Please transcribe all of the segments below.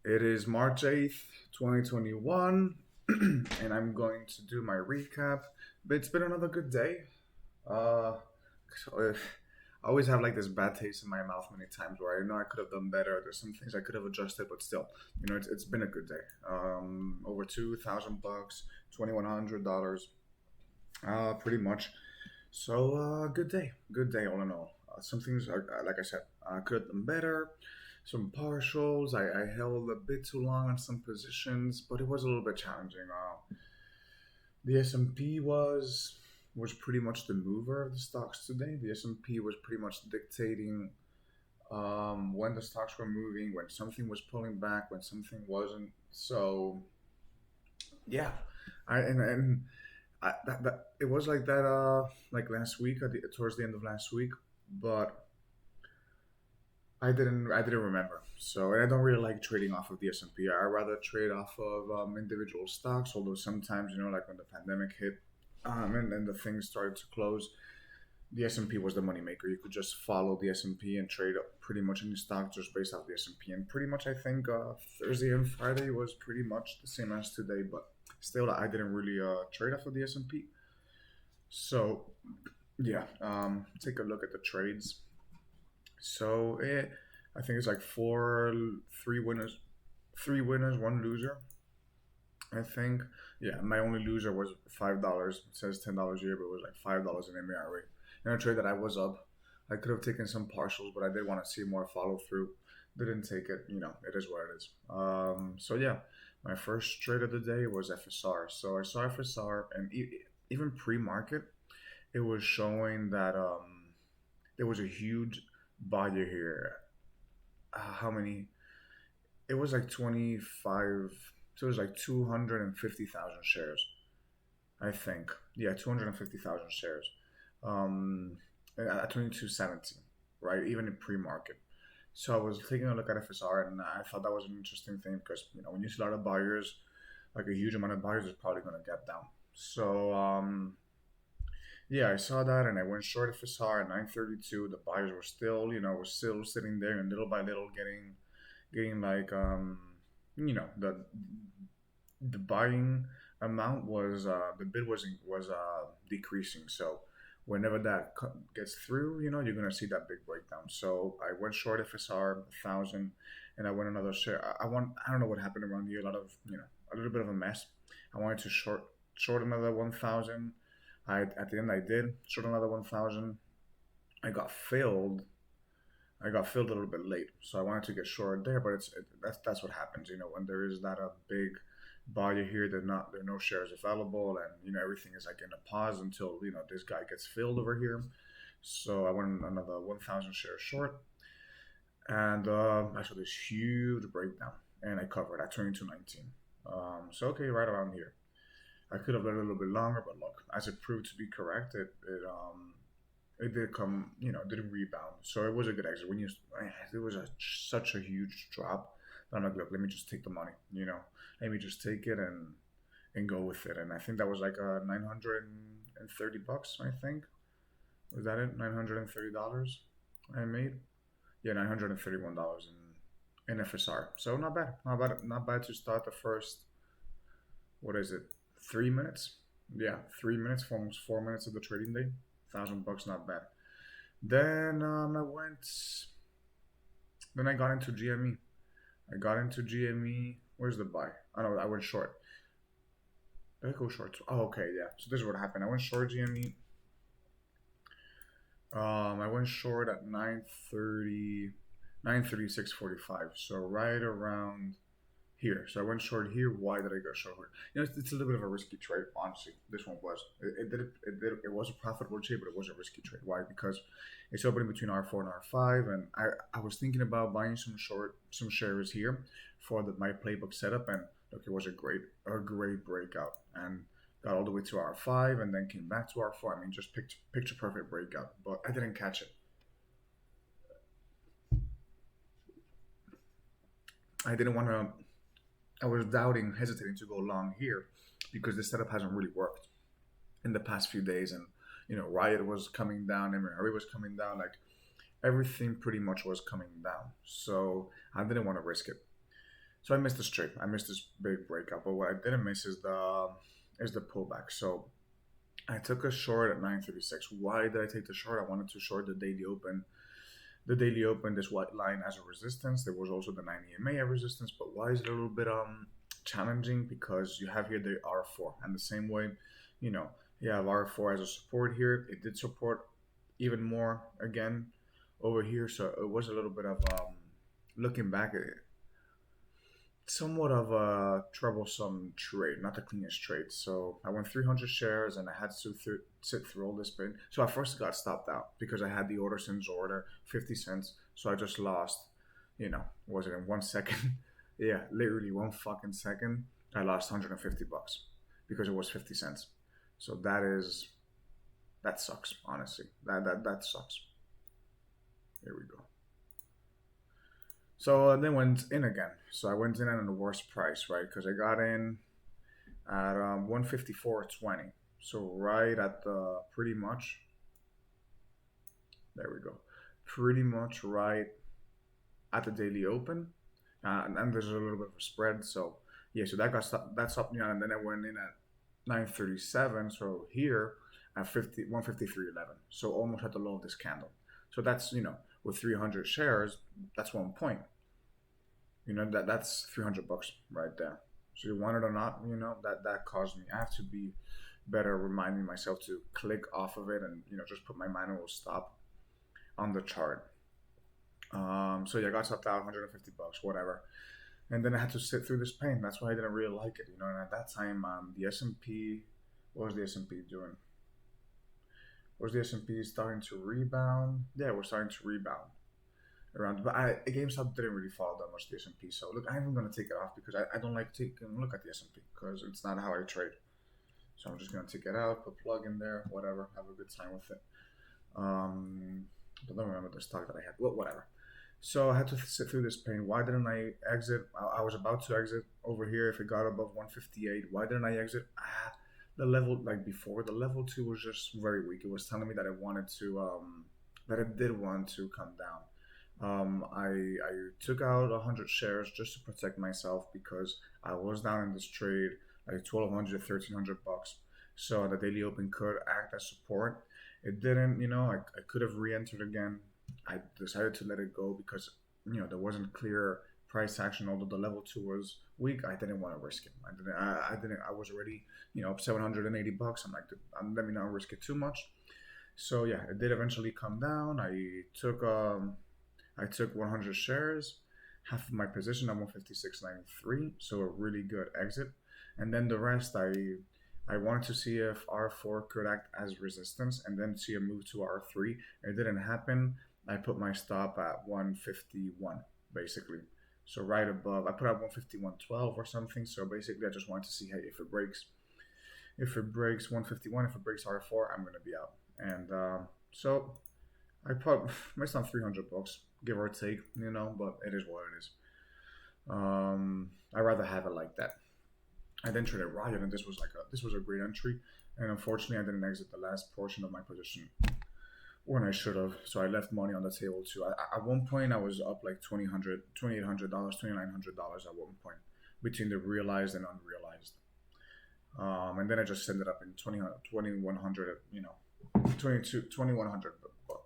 It is March 8th, 2021, and I'm going to do my recap. But it's been another good day. Uh, so, I always have like this bad taste in my mouth many times where I know I could have done better. There's some things I could have adjusted, but still, it's been a good day. Over $2,000, $2,100, pretty much. So, good day all in all. Some things, like I said, I could have done better. Some partials, I held a bit too long on some positions, but it was a little bit challenging. The S&P was pretty much the mover of the stocks today. The S&P was pretty much dictating when the stocks were moving, when something was pulling back, when something wasn't. So yeah, that it was like that like last week towards the end of last week, but I didn't remember. So and I don't really like trading off of the S&P. I rather trade off of individual stocks. Although sometimes like when the pandemic hit, and the things started to close, the S&P was the moneymaker. You could just follow the S&P and trade up pretty much any stock just based off the S&P. And pretty much I think Thursday and Friday was pretty much the same as today, but still I didn't really trade off of the S&P. So yeah, take a look at the trades. So I think it's like three winners, one loser. I think. Yeah, my only loser was $5. It says $10 here, but it was like $5 in MARA. In a trade that I was up, I could have taken some partials, but I did want to see more follow through. Didn't take it. It is what it is. So yeah, my first trade of the day was FSR. So I saw FSR, and even pre-market, it was showing that there was a huge buyer here. How many? It was like 25. So it was like 250,000 shares, I think. Yeah, 250,000 shares. Um, at 22.70, right? Even in pre-market. So I was taking a look at FSR, and I thought that was an interesting thing because when you see a lot of buyers, like a huge amount of buyers is probably going to get down. So yeah, I saw that and I went short FSR at 932. The buyers were still, were still sitting there and little by little getting like the buying amount was the bid was decreasing. So whenever that gets through, you're gonna see that big breakdown. So I went short FSR 1,000, and I went another share. I don't know what happened around here. A lot of a little bit of a mess. I wanted to short another 1,000. I At the end I did short another 1,000. I got filled. I got filled a little bit late, so I wanted to get short there. But that's what happens, when there is not a big buyer here. There are no shares available, and everything is like in a pause until this guy gets filled over here. So I went another 1,000 shares short, and I saw this huge breakdown, and I covered at 22.19. So okay, right around here. I could have let it a little bit longer, but look, as it proved to be correct, it did come, didn't rebound. So it was a good exit. It was such a huge drop that I'm like, look, let me just take the money, let me just take it and go with it. And I think that was like 930 bucks. I think was that it? $930 I made. Yeah, $931 in FSR. So not bad, not bad to start the first. What is it? 3 minutes. Yeah, 3 minutes for almost 4 minutes of the trading day. $1,000, not bad. Then I got into GME. I got into GME. Where's the buy? I know I went short. Did I go short? Oh, okay, yeah. So this is what happened. I went short GME. I went short at 9:30, 9:36:45. So right around here. So I went short here. Why did I go short here? It's a little bit of a risky trade. Honestly, this one was. It was a profitable trade, but it was a risky trade. Why? Because it's opening between R4 and R5, and I was thinking about buying some shares here for my playbook setup, and look, it was a great breakout, and got all the way to R5, and then came back to R4. I mean, just picture perfect breakout, but I didn't catch it. I didn't want to. I was doubting, hesitating to go long here because the setup hasn't really worked in the past few days. And Riot was coming down, Emery was coming down, like everything pretty much was coming down. So I didn't want to risk it. So I missed the straight. I missed this big breakout. But what I didn't miss is the pullback. So I took a short at 936. Why did I take the short? I wanted to short the daily open. The daily open, this white line as a resistance. There was also the 9 EMA as resistance. But why is it a little bit challenging? Because you have here the R4, and the same way, you know, you have R4 as a support here. It did support even more again over here. So it was a little bit of looking back at it, somewhat of a troublesome trade, not the cleanest trade. So I went 300 shares and I had to sit through all this pain. So I first got stopped out because I had the order since order 50 cents. So I just lost, was it in 1 second? Yeah, literally 1 fucking second. I lost 150 bucks because it was 50 cents. So that sucks, honestly. That sucks. Here we go. So then went in again. So I went in at the worst price, right? Because I got in at 154.20. So right at the pretty much. There we go. Pretty much right at the daily open, and there's a little bit of a spread. So yeah, so that stopped me on, and then I went in at 937. So here at 153.11. So almost at the low of this candle. So that's with 300 shares, that's 1 point. That's 300 bucks right there. So you want it or not, that caused me. I have to be better reminding myself to click off of it and just put my manual stop on the chart. So yeah, I got stopped out 150 bucks, whatever. And then I had to sit through this pain. That's why I didn't really like it, And at that time, the S&P, what was the S&P doing? Was the S&P starting to rebound? Yeah, we're starting to rebound around. But GameStop didn't really follow that much the S&P. So look, I'm even gonna take it off because I don't like taking a look at the S&P because it's not how I trade. So I'm just gonna take it out, put plug in there, whatever. Have a good time with it. I don't remember the stock that I had. Well, whatever. So I had to sit through this pain. Why didn't I exit? I was about to exit over here if it got above 158. Why didn't I exit? The level like before, the level 2 was just very weak. It was telling me that that it did want to come down. I took out 100 shares just to protect myself because I was down in this trade like 1,200, 1,300 bucks. So the daily open could act as support. It didn't, I could have re-entered again. I decided to let it go because, there wasn't clear price action. Although the level 2 was weak, I didn't want to risk it. I was already, up 780 bucks. I'm like, let me not risk it too much. So yeah, it did eventually come down. I took 100 shares, half of my position at 156.93, so a really good exit. And then the rest, I wanted to see if R4 could act as resistance and then see a move to R3. It didn't happen. I put my stop at 151, basically. So right above, I put out 151.12 or something. So basically, I just wanted to see, hey, if it breaks 151, if it breaks R4, I'm going to be out. And so I put based on 300 bucks, give or take, but it is what it is. I'd rather have it like that. I then traded Riot, and this was a great entry. And unfortunately, I didn't exit the last portion of my position when I should have. So I left money on the table too. At one point, I was up like $2,800, $2,900 at one point between the realized and unrealized. And then I just ended up in 2,100, 2,100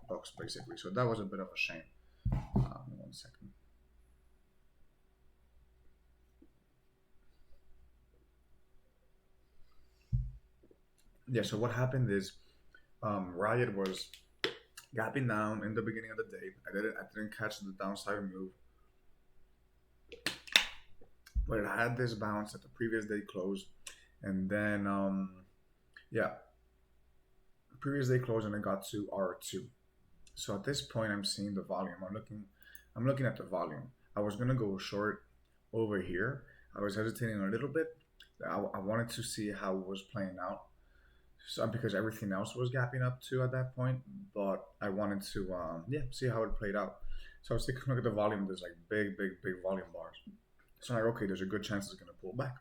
bucks basically. So that was a bit of a shame. 1 second. Yeah, so what happened is Riot was gapping down in the beginning of the day. I didn't catch the downside move. But it had this bounce at the previous day close. And then previous day close and it got to R2. So at this point I'm seeing the volume. I'm looking at the volume. I was gonna go short over here. I was hesitating a little bit. I wanted to see how it was playing out. So because everything else was gapping up too at that point, but I wanted to see how it played out. So I was taking a look at the volume. There's like big volume bars. So I'm like, okay, there's a good chance it's gonna pull back.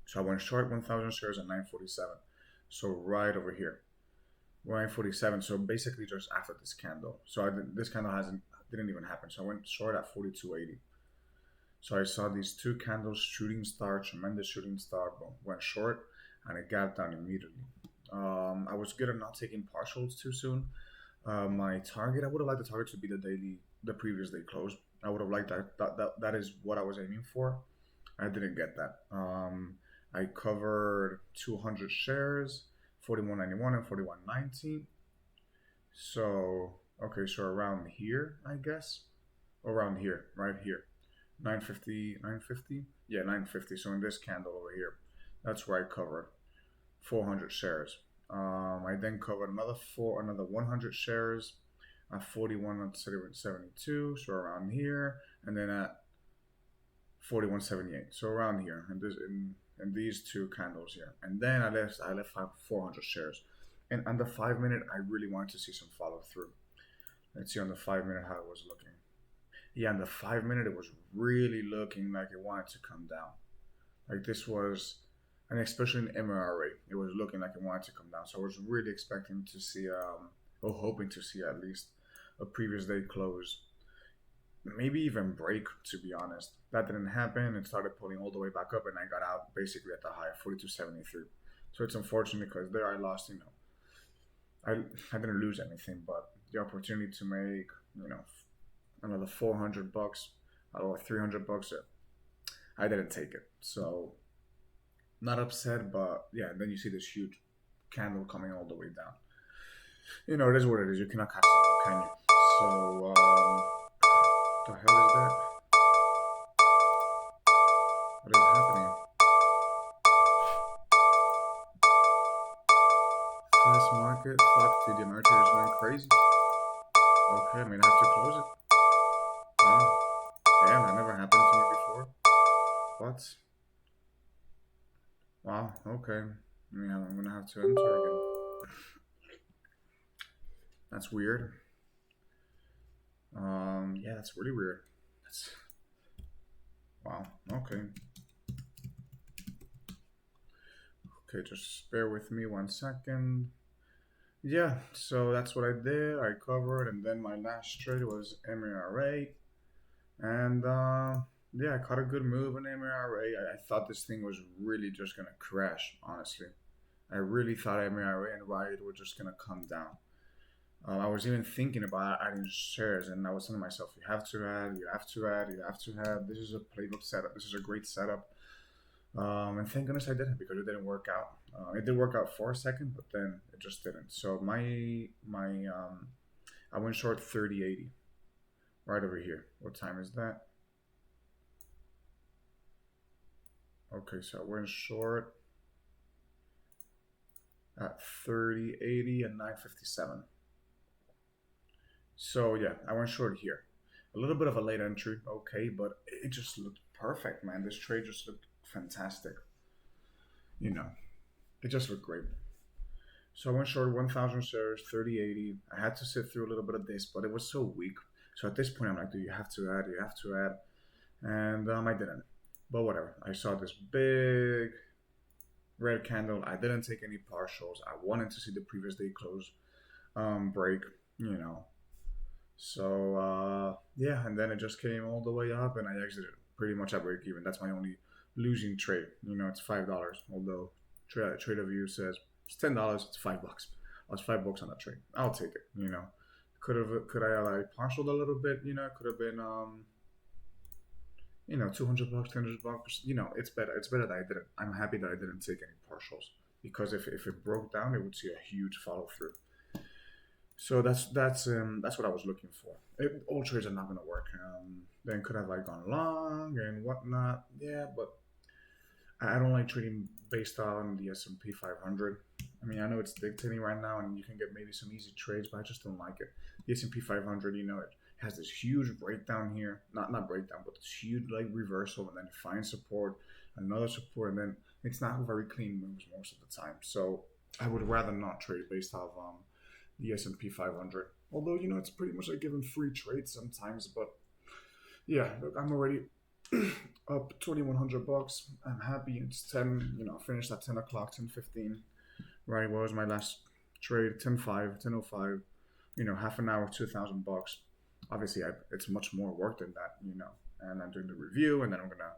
So I went short 1,000 shares at 947. So right over here, 947. So basically just after this candle. So this candle didn't even happen. So I went short at 42.80. So I saw these two candles, shooting star, tremendous shooting star, boom, went short, and it gapped down immediately. I was good at not taking partials too soon. My target, I would have liked the target to be the previous day close. I would have liked that is what I was aiming for. I didn't get that. I covered 200 shares, 41.91 and 41.90. So, okay, so around here, I guess. Around here, right here. 950, 950? Yeah, 950. So in this candle over here, that's where I covered 400 shares. I then covered another 100 shares at 41.72, so around here, and then at 41.78, so around here, and in these two candles here, and then I left 400 shares, and on the 5 minute, I really wanted to see some follow through. Let's see on the 5 minute how it was looking. Yeah, on the 5 minute, it was really looking like it wanted to come down. Like this was, and especially in MRA, it was looking like it wanted to come down. So I was really expecting to see, or hoping to see at least a previous day close, maybe even break. To be honest, that didn't happen. It started pulling all the way back up, and I got out basically at the high 42.73. So it's unfortunate because there I lost. I didn't lose anything, but the opportunity to make another $400 or $300, I didn't take it. So not upset, but yeah. And then you see this huge candle coming all the way down. It is what it is. You cannot catch them, can you? So the hell is that? What is happening? Fast market. Fuck, TD Ameritrade is going crazy. Okay, I mean I have to close it. Wow, damn, that never happened to me before. What? Wow. Okay. Yeah, I'm gonna have to enter again. That's weird. Yeah, that's really weird. That's wow. Okay. Okay, just bear with me 1 second. Yeah, so that's what I did. I covered, and then my last trade was MARA, and yeah, I caught a good move in MARA. I thought this thing was really just gonna crash. Honestly, I really thought MARA and Riot were just gonna come down. I was even thinking about adding shares, and I was telling myself, you have to add, you have to add, you have to add. This is a playbook setup. This is a great setup. And thank goodness I didn't because it didn't work out. It did work out for a second, but then it just didn't. So I went short 30.80 right over here. What time is that? Okay, so I went short at 30.80 and 9.57. So yeah, I went short here. A little bit of a late entry, okay, but it just looked perfect, man. This trade just looked fantastic. You know, it just looked great. So I went short 1,000 shares, 30.80. I had to sit through a little bit of this, but it was so weak. So at this point, I'm like, dude, you have to add, you have to add. And I didn't. But whatever. I saw this big red candle. I didn't take any partials. I wanted to see the previous day close break, you know. So yeah, and then it just came all the way up, and I exited pretty much at break even. That's my only losing trade. It's $5. Although Trader View says it's $10. It's $5. I was $5 on that trade. I'll take it. Could I like partialed a little bit? It could have been $200, $300. It's better. It's better that I didn't. I'm happy that I didn't take any partials because if it broke down, it would see a huge follow through. So that's what I was looking for. All trades are not gonna work. Then could have like gone long and whatnot. Yeah, but I don't like trading based on the S&P 500. I mean, I know it's dictating right now, and you can get maybe some easy trades, but I just don't like it. The S&P 500, it has this huge breakdown here. Not breakdown, but this huge like reversal, and then it finds support, another support, and then it's not very clean moves most of the time. So I would rather not trade based off the S&P 500. Although it's pretty much like giving free trades sometimes. But yeah, look, I'm already up $2,100. I'm happy. It's 10. Finished at 10 o'clock, 10:15. Right, what was my last trade? 10:05, 10:05. Half an hour, $2,000. Obviously, it's much more work than that. and I'm doing the review, and then I'm gonna,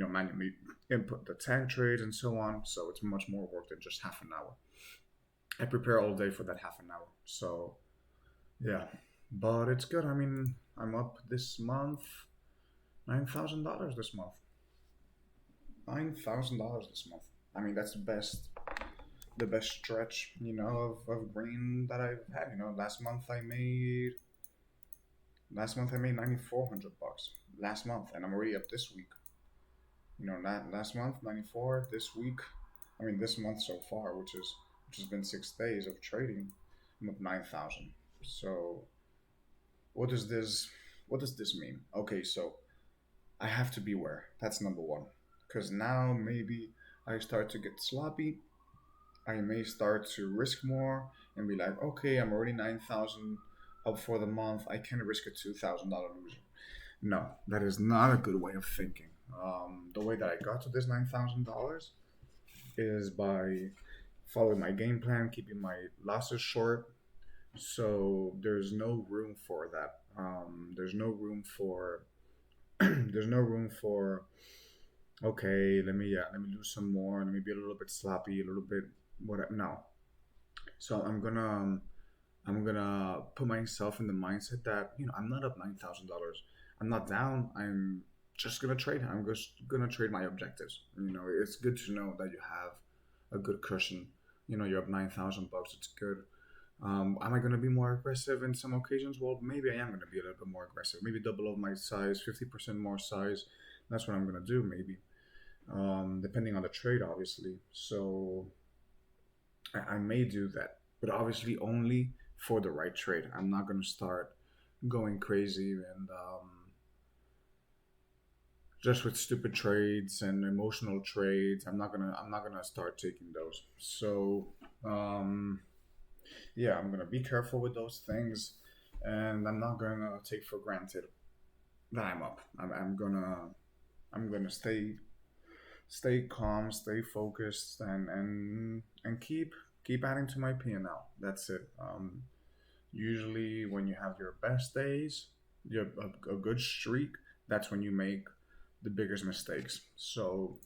manually input the tag trades and so on. So it's much more work than just half an hour. I prepare all day for that half an hour. So yeah, but it's good. I mean, I'm up this month $9,000 this month. $9,000 this month. I mean, that's the best stretch, of green that I've had. Last month I made $9,400 last month, and I'm already up this week. Not last month 94, this week, I mean this month so far, which has been 6 days of trading, I'm up 9,000. So what does this what does this mean? Okay, so I have to beware. That's number one, because now maybe I start to get sloppy. I may start to risk more and be like, okay, I'm already 9,000 up for the month. I can't risk a $2,000 loser. No, that is not a good way of thinking. The way that I got to this $9,000 is by following my game plan, keeping my losses short. So there's no room for that. There's no room for there's no room for, okay, let me lose some more, let me be a little bit sloppy, a little bit what. No. So I'm gonna put myself in the mindset that I'm not up $9,000. I'm not down. I'm just gonna trade. I'm just gonna trade my objectives. It's good to know that you have a good cushion. You're up $9,000. It's good. Am I gonna be more aggressive in some occasions? Well, maybe I am gonna be a little bit more aggressive. Maybe double of my size, 50% more size. That's what I'm gonna do. Maybe, depending on the trade, obviously. So I may do that, but obviously only for the right trade. I'm not gonna start going crazy and just with stupid trades and emotional trades. I'm not gonna start taking those. So yeah, I'm gonna be careful with those things, and I'm not gonna take for granted that I'm up. I'm gonna stay calm, stay focused, and keep adding to my P&L. That's it. Usually, when you have your best days, you have a good streak. That's when you make the biggest mistakes. So,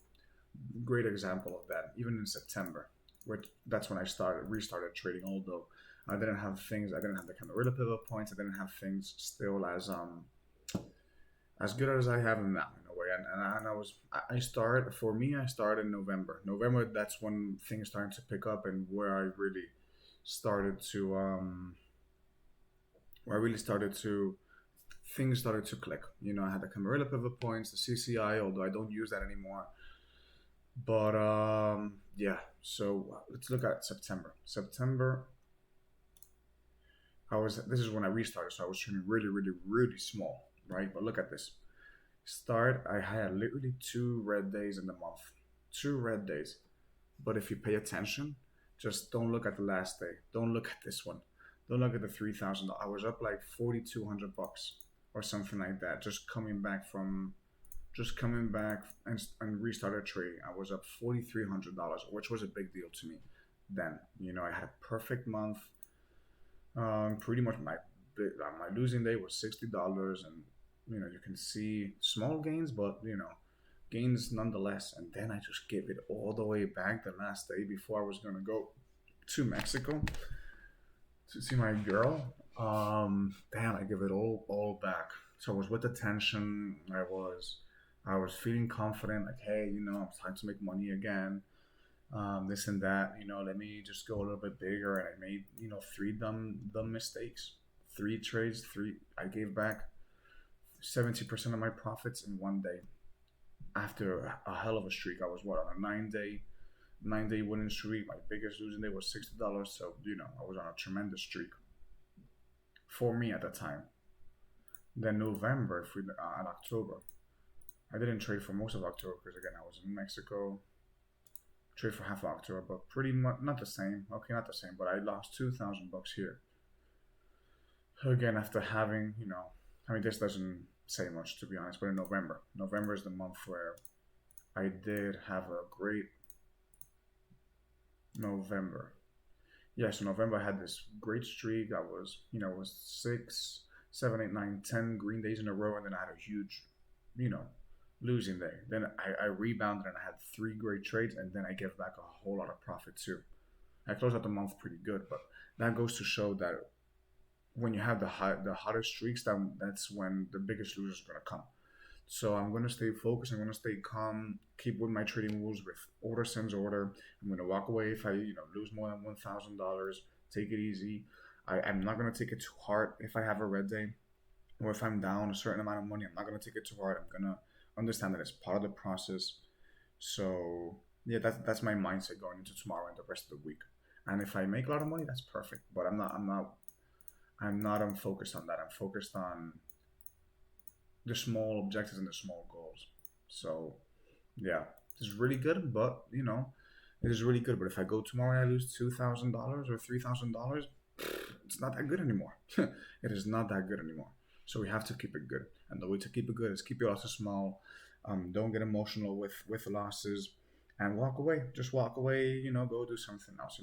great example of that. Even in September, which that's when I restarted trading. Although I didn't have the kind of pivot points. I didn't have things still as good as I have them now in a way. And I was I started for me. I started in November. November, that's when things started to pick up, and started to um where I really started to things started to click. I had the Camarilla pivot points, the CCI, although I don't use that anymore. But yeah. So let's look at September. September, this is when I restarted, so I was training really, really, really small, right? But look at this. I had literally 2 red days in the month. 2 red days. But if you pay attention, just don't look at the last day. Don't look at this one. Don't look at the 3,000. I was up like $4,200 or something like that. Just coming back and restarted trading. I was up $4,300, which was a big deal to me then. I had a perfect month. Pretty much my losing day was $60, and you can see small gains, but gains nonetheless. And then I just gave it all the way back the last day before I was gonna go to Mexico to see my girl. Damn, I give it all back. So I was with the tension. I was feeling confident, like, hey, I'm starting to make money again. This and that. Let me just go a little bit bigger, and I made three dumb mistakes. Three trades. Three. I gave back 70% of my profits in one day. After a hell of a streak, I was on a 9-day winning streak. My biggest losing day was $60. So I was on a tremendous streak for me at the time. Then November, and October. I didn't trade for most of October because again I was in Mexico. Trade for half of October, but pretty much not the same. Okay, not the same, but I lost $2,000 here. Again, after having I mean, this doesn't say much to be honest, but in November is the month where I did have a great November. Yeah, so November I had this great streak. It was 6, 7, 8, 9, 10 green days in a row, and then I had a huge you know, losing day. Then I rebounded and I had three great trades, and then I gave back a whole lot of profit too. I closed out the month pretty good, but that goes to show that when you have the hottest streaks, that's when the biggest losers are gonna come. So I'm gonna stay focused. I'm gonna stay calm. Keep with my trading rules with order sends order. I'm gonna walk away if I lose more than $1,000. Take it easy. I'm not gonna take it too hard if I have a red day or if I'm down a certain amount of money. I'm not gonna take it too hard. I'm gonna understand that it's part of the process. So yeah, that's my mindset going into tomorrow and the rest of the week. And if I make a lot of money, that's perfect. But I'm not focused on that. I'm focused on the small objectives and the small goals. So yeah, it's really good, but it is really good. But if I go tomorrow and I lose $2,000 or $3,000, it's not that good anymore. It is not that good anymore. So we have to keep it good, and the way to keep it good is keep your losses small. Don't get emotional with losses, and walk away. Just walk away. Go do something else.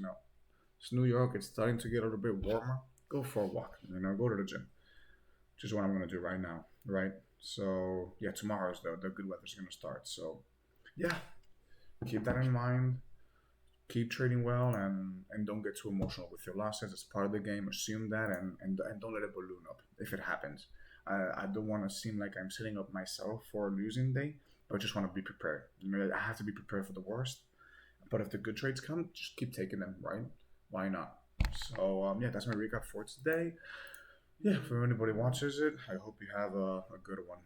It's New York. It's starting to get a little bit warmer. Go for a walk. Go to the gym, which is what I'm gonna do right now. Right. So yeah, tomorrow's the good weather's gonna start. So yeah, keep that in mind. Keep trading well, and don't get too emotional with your losses. It's part of the game. Assume that, and don't let it balloon up if it happens. I don't want to seem like I'm setting up myself for a losing day, but I just want to be prepared. I have to be prepared for the worst. But if the good trades come, just keep taking them, right? Why not? So yeah, that's my recap for today. Yeah, if anybody watches it, I hope you have a good one.